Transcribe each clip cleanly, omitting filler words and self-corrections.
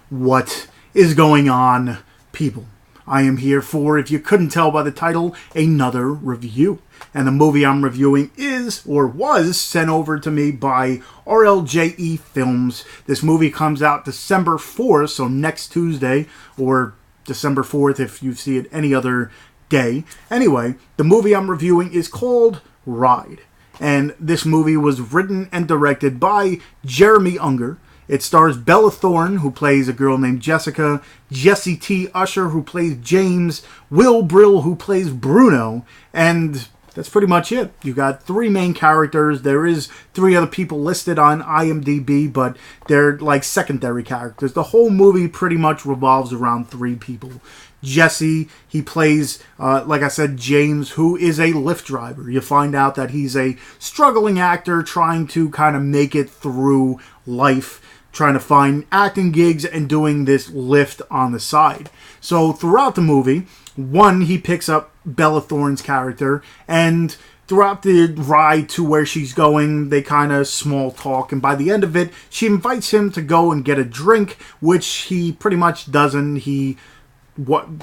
What is going on, people? I am here for, if you couldn't tell by the title, another review. And the movie I'm reviewing is, or was, sent over to me by RLJE Films. This movie comes out December 4th, so next Tuesday, or December 4th if you see it any other day. Anyway, the movie I'm reviewing is called Ride. And this movie was written and directed by Jeremy Ungar. It stars Bella Thorne, who plays a girl named Jessica, Jessie T. Usher, who plays James, Will Brill, who plays Bruno, and that's pretty much it. You got three main characters. There is three other people listed on IMDb, but they're like secondary characters. The whole movie pretty much revolves around three people. Jesse, he plays, like I said, James, who is a Lyft driver. You find out that he's a struggling actor trying to kind of make it through life, trying to find acting gigs and doing this Lyft on the side. So throughout the movie, one, he picks up Bella Thorne's character, and throughout the ride to where she's going, they kind of small talk, and by the end of it, she invites him to go and get a drink, which he pretty much doesn't. He,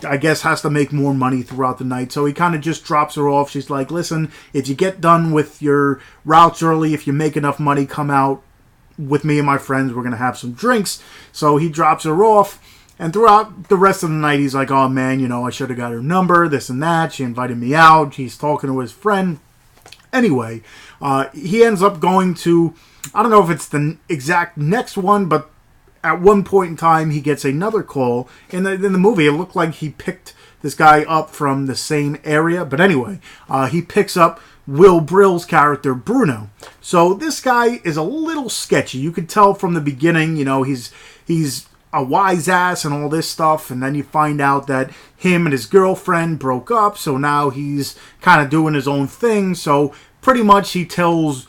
I guess, has to make more money throughout the night, so he kind of just drops her off. She's like, listen, if you get done with your routes early, if you make enough money, come out with me and my friends, we're going to have some drinks. So he drops her off, and throughout the rest of the night, he's like, oh man, you know, I should have got her number, this and that. She invited me out. He's talking to his friend. Anyway, he ends up going to, I don't know if it's the exact next one, but at one point in time, he gets another call. In the movie, it looked like he picked this guy up from the same area. But anyway, he picks up Will Brill's character, Bruno. So this guy is a little sketchy. You could tell from the beginning, you know, he's a wise ass and all this stuff. And then you find out that him and his girlfriend broke up. So now he's kind of doing his own thing. So pretty much he tells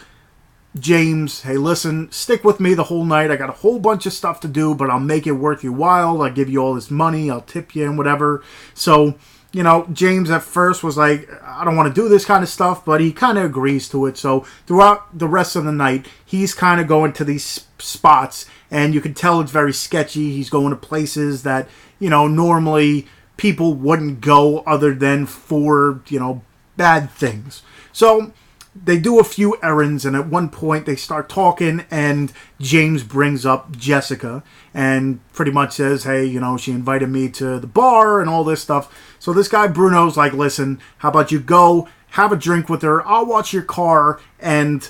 James, hey, listen, stick with me the whole night. I got a whole bunch of stuff to do, but I'll make it worth your while. I'll give you all this money. I'll tip you and whatever. So, you know, James at first was like, I don't want to do this kind of stuff, but he kind of agrees to it. So throughout the rest of the night, he's kind of going to these spots, and you can tell it's very sketchy. He's going to places that, you know, normally people wouldn't go other than for, you know, bad things. So they do a few errands, and at one point they start talking, and James brings up Jessica and pretty much says, hey, you know, she invited me to the bar and all this stuff. So this guy Bruno's like, listen, how about you go have a drink with her, I'll watch your car, and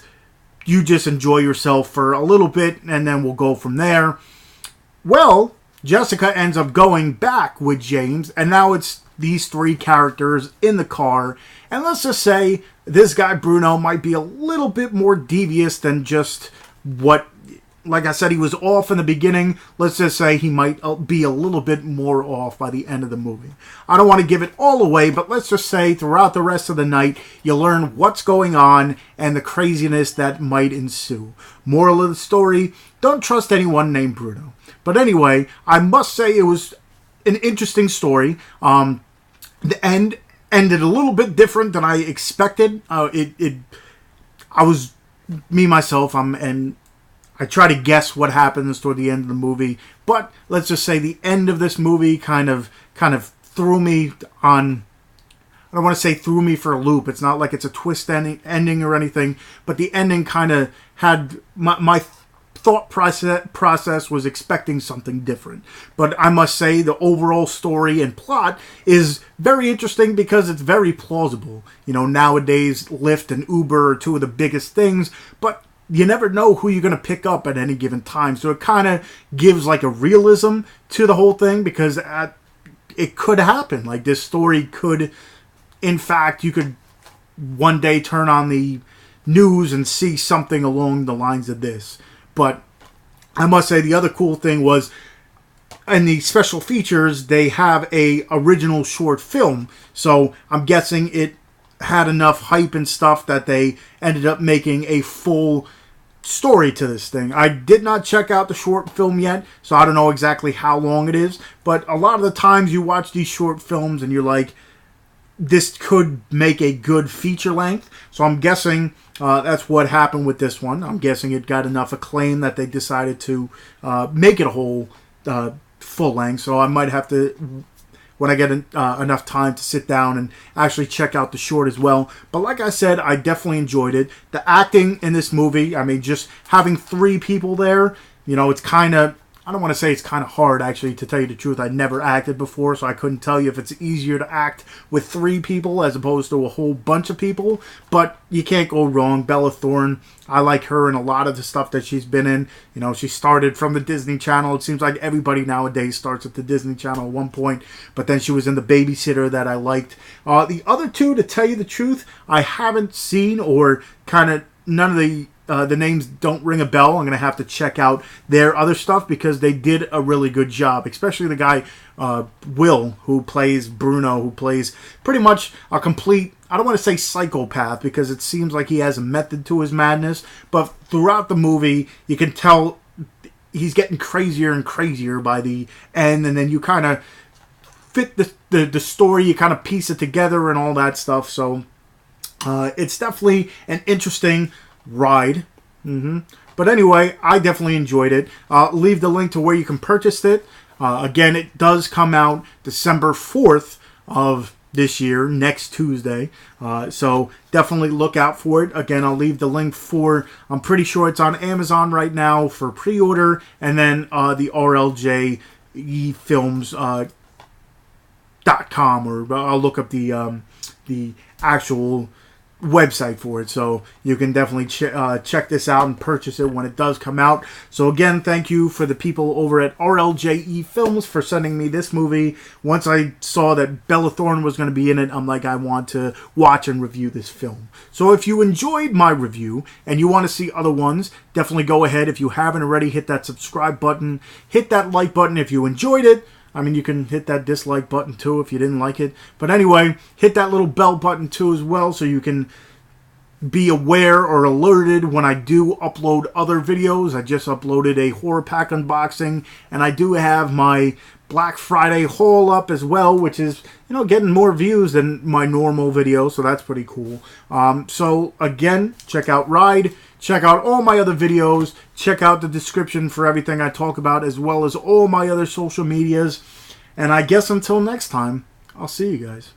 you just enjoy yourself for a little bit, and then we'll go from there. Well, Jessica ends up going back with James, and now it's these three characters in the car. And let's just say this guy Bruno might be a little bit more devious than just what, like I said, he was off in the beginning. Let's just say he might be a little bit more off by the end of the movie. I don't want to give it all away, but let's just say throughout the rest of the night, you learn what's going on and the craziness that might ensue. Moral of the story, don't trust anyone named Bruno. But anyway, I must say it was an interesting story. The end ended a little bit different than I expected. I was me myself. And I try to guess what happens toward the end of the movie. But let's just say the end of this movie kind of threw me on. I don't want to say threw me for a loop. It's not like it's a twist ending or anything. But the ending kind of had my thought process was expecting something different. But I must say the overall story and plot is very interesting because it's very plausible. You know, nowadays Lyft and Uber are two of the biggest things, but you never know who you're going to pick up at any given time. So it kind of gives like a realism to the whole thing because it could happen. Like this story could, in fact, you could one day turn on the news and see something along the lines of this. But I must say the other cool thing was in the special features, they have a original short film. So I'm guessing it had enough hype and stuff that they ended up making a full story to this thing. I did not check out the short film yet, so I don't know exactly how long it is. But a lot of the times you watch these short films and you're like, this could make a good feature length. So I'm guessing that's what happened with this one. I'm guessing it got enough acclaim that they decided to make it a whole full length, so I might have to, when I get enough time to sit down and actually check out the short as well. But like I said, I definitely enjoyed it. The acting in this movie, I mean, just having 3 people there, you know, it's kind of, I don't want to say it's kind of hard, actually, to tell you the truth. I never acted before, so I couldn't tell you if it's easier to act with 3 people as opposed to a whole bunch of people. But you can't go wrong. Bella Thorne, I like her in a lot of the stuff that she's been in. You know, she started from the Disney Channel. It seems like everybody nowadays starts at the Disney Channel at one point. But then she was in The Babysitter that I liked. The other 2, to tell you the truth, I haven't seen, or kind of none of the names don't ring a bell. I'm going to have to check out their other stuff because they did a really good job, especially the guy, Will, who plays Bruno, who plays pretty much a complete, I don't want to say psychopath because it seems like he has a method to his madness, but throughout the movie, you can tell he's getting crazier and crazier by the end, and then you kind of fit the story, you kind of piece it together and all that stuff, so it's definitely an interesting ride. But anyway, I definitely enjoyed it. Leave the link to where you can purchase it. Again, it does come out December 4th of this year, next Tuesday. So definitely look out for it. Again, I'll leave the link for, I'm pretty sure it's on Amazon right now for pre-order, and then the RLJE films.com, or I'll look up the actual website for it, so you can definitely check this out and purchase it when it does come out. So again, thank you for the people over at RLJE Films for sending me this movie. Once I saw that Bella Thorne was going to be in it, I'm like, I want to watch and review this film. So if you enjoyed my review and you want to see other ones, definitely go ahead. If you haven't already, hit that subscribe button, hit that like button if you enjoyed it. I mean, you can hit that dislike button too if you didn't like it. But anyway, hit that little bell button too as well so you can be aware or alerted when I do upload other videos. I just uploaded a horror pack unboxing, and I do have my Black Friday haul up as well, which is, you know, getting more views than my normal video, so that's pretty cool. So again, check out Ride. Check out all my other videos. Check out the description for everything I talk about, as well as all my other social medias. And I guess until next time, I'll see you guys.